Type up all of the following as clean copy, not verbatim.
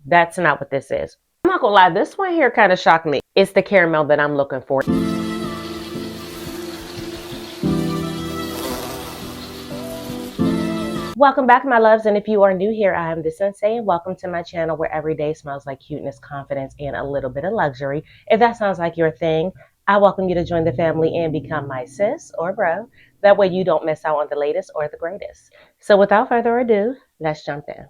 That's not what this is. I'm not gonna lie, this one here kind of shocked me. It's the caramel that I'm looking for. Welcome back, my loves, and if you are new here, I am the Sensei, and welcome to my channel where every day smells like cuteness, confidence, and a little bit of luxury. If that sounds like your thing, I welcome you to join the family and become my sis or bro. That way you don't miss out on the latest or the greatest. So without further ado, let's jump in.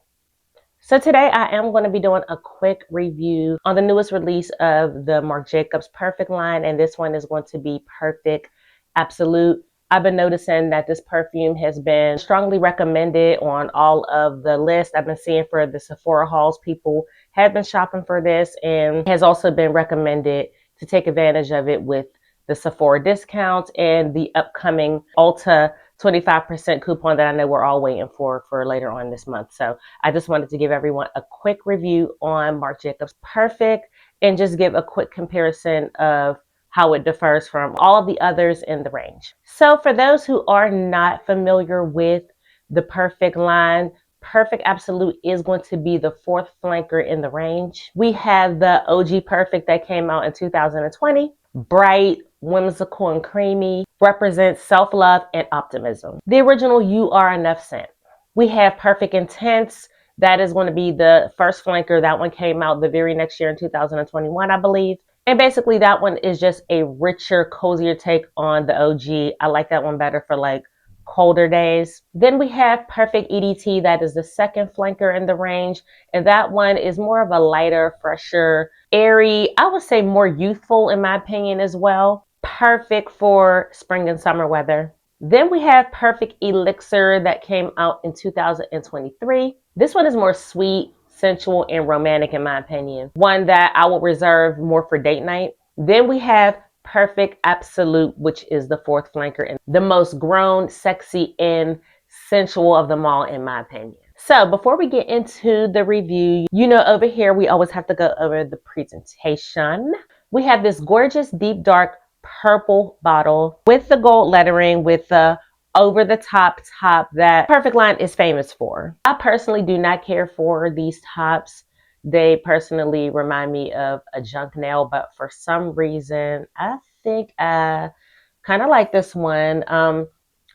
So today I am going to be doing a quick review on the newest release of the Marc Jacobs Perfect line, and this one is going to be Perfect Absolute. I've been noticing that this perfume has been strongly recommended on all of the lists I've been seeing for the Sephora hauls. People have been shopping for this, and has also been recommended to take advantage of it with the Sephora discounts and the upcoming Ulta 25% coupon that I know we're all waiting for later on this month. So I just wanted to give everyone a quick review on Marc Jacobs Perfect and just give a quick comparison of how it differs from all of the others in the range. So for those who are not familiar with the Perfect line, Perfect Absolute is going to be the fourth flanker in the range. We have the OG Perfect that came out in 2020. Bright, whimsical, and creamy, represents self-love and optimism. The original You Are Enough scent. We have Perfect Intense. That is going to be the first flanker. That one came out the very next year in 2021, I believe. And basically that one is just a richer, cozier take on the OG. I like that one better for like colder days. Then we have Perfect EDT. That is the second flanker in the range. And that one is more of a lighter, fresher, airy, I would say more youthful in my opinion as well. Perfect for spring and summer weather. Then we have Perfect Elixir that came out in 2023. This one is more sweet, sensual, and romantic in my opinion. One that I will reserve more for date night. Then we have Perfect Absolute, which is the fourth flanker and the most grown, sexy, and sensual of them all in my opinion. So before we get into the review, you know over here we always have to go over the presentation. We have this gorgeous deep dark purple bottle with the gold lettering with the over the top that Perfect line is famous for. I personally do not care for these tops. They personally remind me of a junk nail, but for some reason, I think I kind of like this one.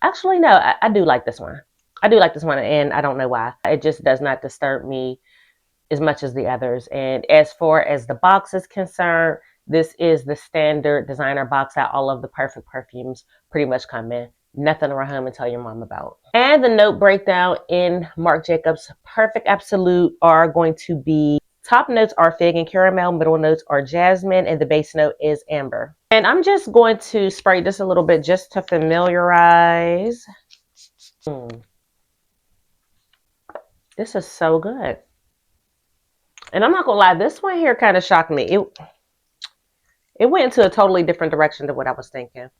Actually, no, I do like this one. I do like this one, and I don't know why. It just does not disturb me as much as the others. And as far as the box is concerned, this is the standard designer box that all of the Perfect perfumes pretty much come in. Nothing to run home and tell your mom about. And the note breakdown in Marc Jacobs Perfect Absolute are going to be top notes are fig and caramel, middle notes are jasmine, and the base note is amber. And I'm just going to spray this a little bit just to familiarize. This is so good. And I'm not gonna lie, this one here kind of shocked me. It went into a totally different direction than what I was thinking.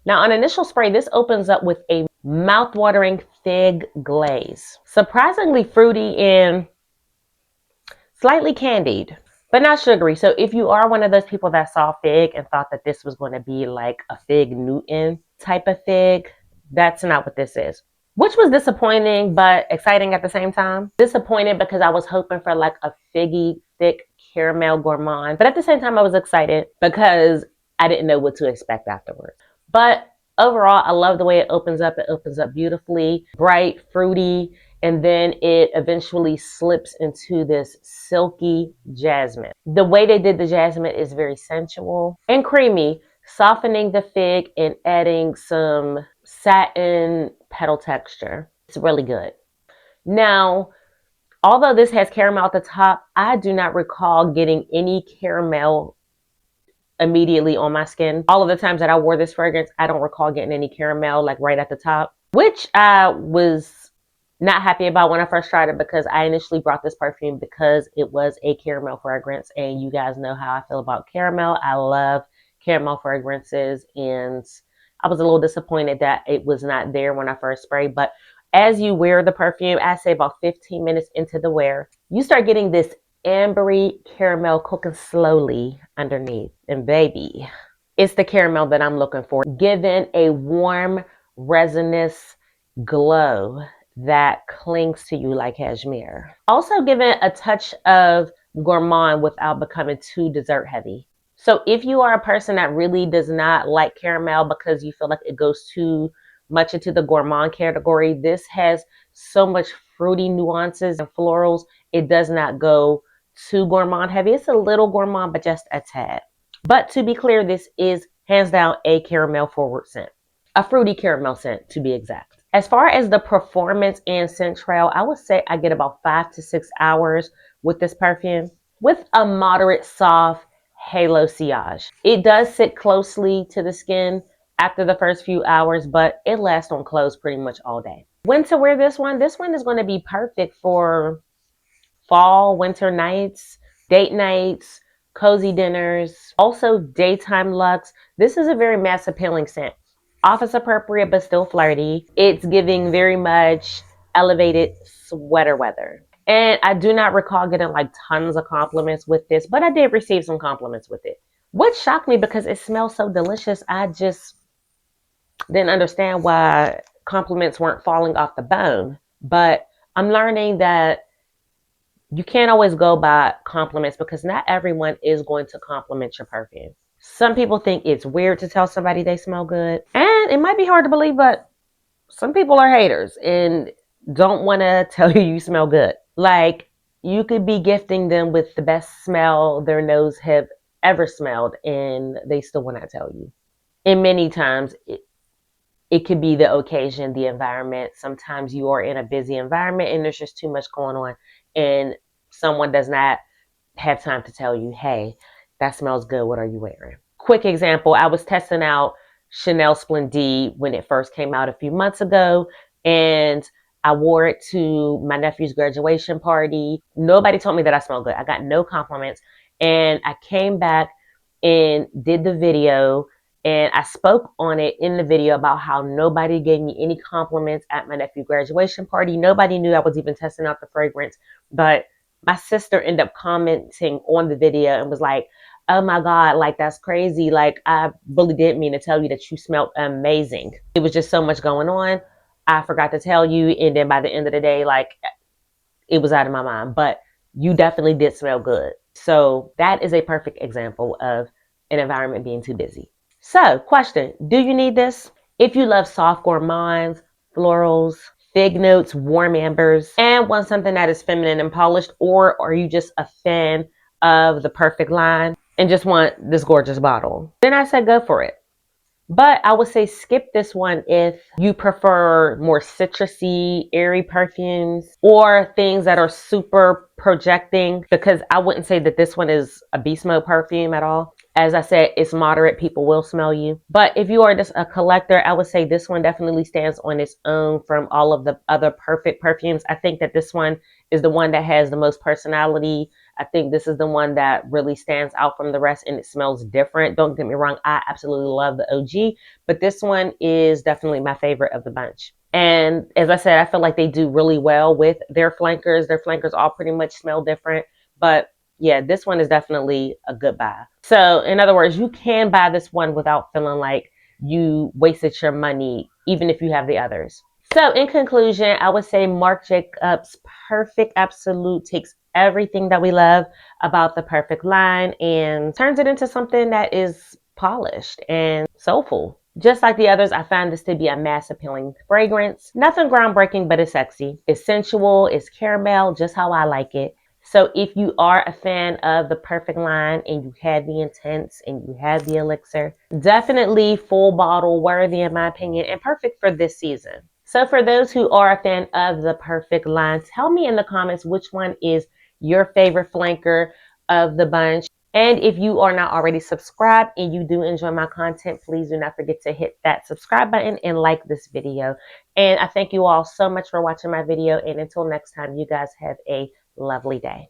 Now, on initial spray, this opens up with a mouth-watering fig glaze. Surprisingly fruity and slightly candied, but not sugary. So if you are one of those people that saw fig and thought that this was going to be like a fig Newton type of fig, that's not what this is. Which was disappointing, but exciting at the same time. Disappointed because I was hoping for like a figgy, thick caramel gourmand. But at the same time, I was excited because I didn't know what to expect afterwards. But overall, I love the way it opens up. It opens up beautifully, bright, fruity, and then it eventually slips into this silky jasmine. The way they did the jasmine is very sensual and creamy, softening the fig and adding some satin petal texture. It's really good. Now, although this has caramel at the top, I do not recall getting any caramel immediately on my skin. All of the times that I wore this fragrance, I don't recall getting any caramel like right at the top, which I was not happy about when I first tried it because I initially brought this perfume because it was a caramel fragrance, and you guys know how I feel about caramel. I love caramel fragrances, and I was a little disappointed that it was not there when I first sprayed. But as you wear the perfume, I say about 15 minutes into the wear, you start getting this ambery caramel cooking slowly underneath. And baby, it's the caramel that I'm looking for, giving a warm, resinous glow that clings to you like cashmere. Also give it a touch of gourmand without becoming too dessert heavy. So if you are a person that really does not like caramel because you feel like it goes too much into the gourmand category, this has so much fruity nuances and florals. It does not go too gourmand heavy. It's a little gourmand, but just a tad. But to be clear, this is hands down a caramel forward scent, a fruity caramel scent to be exact. As far as the performance and scent trail, I would say I get about 5 to 6 hours with this perfume with a moderate soft halo sillage. It does sit closely to the skin after the first few hours, but it lasts on clothes pretty much all day. When to wear this one? This one is going to be perfect for fall, winter nights, date nights, cozy dinners, also daytime looks. This is a very mass appealing scent. Office appropriate, but still flirty. It's giving very much elevated sweater weather. And I do not recall getting like tons of compliments with this, but I did receive some compliments with it. What shocked me because it smells so delicious, I just didn't understand why compliments weren't falling off the bone. But I'm learning that you can't always go by compliments because not everyone is going to compliment your perfume. Some people think it's weird to tell somebody they smell good. And it might be hard to believe, but some people are haters and don't want to tell you you smell good. Like you could be gifting them with the best smell their nose have ever smelled and they still will not tell you. And many times it could be the occasion, the environment. Sometimes you are in a busy environment and there's just too much going on and someone does not have time to tell you, hey, that smells good. What are you wearing? Quick example, I was testing out Chanel Splendide when it first came out a few months ago, and I wore it to my nephew's graduation party. Nobody told me that I smelled good. I got no compliments. And I came back and did the video, and I spoke on it in the video about how nobody gave me any compliments at my nephew's graduation party. Nobody knew I was even testing out the fragrance, but my sister ended up commenting on the video and was like, oh my God, like that's crazy. Like I really didn't mean to tell you that you smelled amazing. It was just so much going on. I forgot to tell you. And then by the end of the day, like it was out of my mind, but you definitely did smell good. So that is a perfect example of an environment being too busy. So question, do you need this? If you love soft gourmands, florals, fig notes, warm ambers, and want something that is feminine and polished, or are you just a fan of the perfect line and just want this gorgeous bottle, then I said go for it. But I would say skip this one if you prefer more citrusy, airy perfumes or things that are super projecting, because I wouldn't say that this one is a beast mode perfume at all. As I said, it's moderate. People will smell you. But if you are just a collector, I would say this one definitely stands on its own from all of the other perfect perfumes. I think that this one is the one that has the most personality. I think this is the one that really stands out from the rest and it smells different. Don't get me wrong, I absolutely love the OG, but this one is definitely my favorite of the bunch. And as I said, I feel like they do really well with their flankers. Their flankers all pretty much smell different, but yeah, this one is definitely a good buy. So in other words, you can buy this one without feeling like you wasted your money, even if you have the others. So in conclusion, I would say Marc Jacobs Perfect Absolute takes everything that we love about the perfect line and turns it into something that is polished and soulful. Just like the others, I find this to be a mass appealing fragrance. Nothing groundbreaking, but it's sexy. It's sensual, it's caramel, just how I like it. So if you are a fan of the perfect line and you have the intense and you have the elixir, definitely full bottle worthy in my opinion and perfect for this season. So for those who are a fan of the perfect line, tell me in the comments which one is your favorite flanker of the bunch. And if you are not already subscribed and you do enjoy my content, please do not forget to hit that subscribe button and like this video. And I thank you all so much for watching my video. And until next time, you guys have a lovely day.